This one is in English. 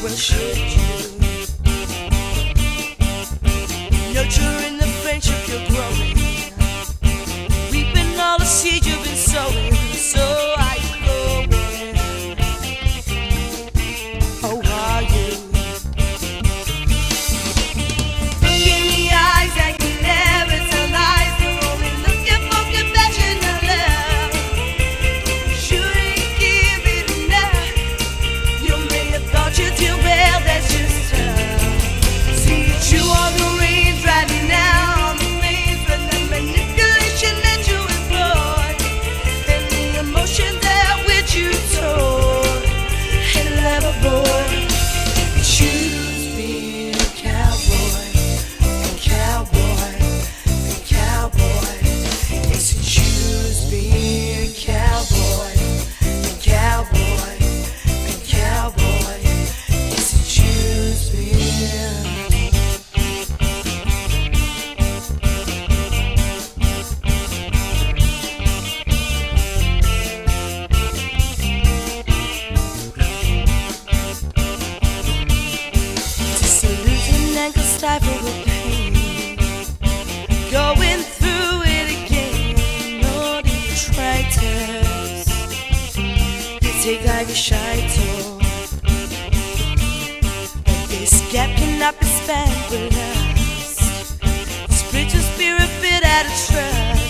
should you? Nurturing the friendship you're growing, reaping all the seeds you've been sowing. So are you going? Oh, are you? Look in the eyes that can never tell lies. They're only looking for conventional love. You ain't giving enough. You may have thought you did well, that's just tough. See that you are the rain driving out the main from the manipulation that you employ and the emotion that which you tore. And love a boy, choose being a cowboy, a cowboy, a cowboy. Yes, you choose being a cowboy, a cowboy, a cowboy. Yes, you choose being. Disillusion and could stifle the pain, going through it again. All the detractors, they take like a shito, but this gap cannot be spanned with us. Spiritual spirit fit out of trust.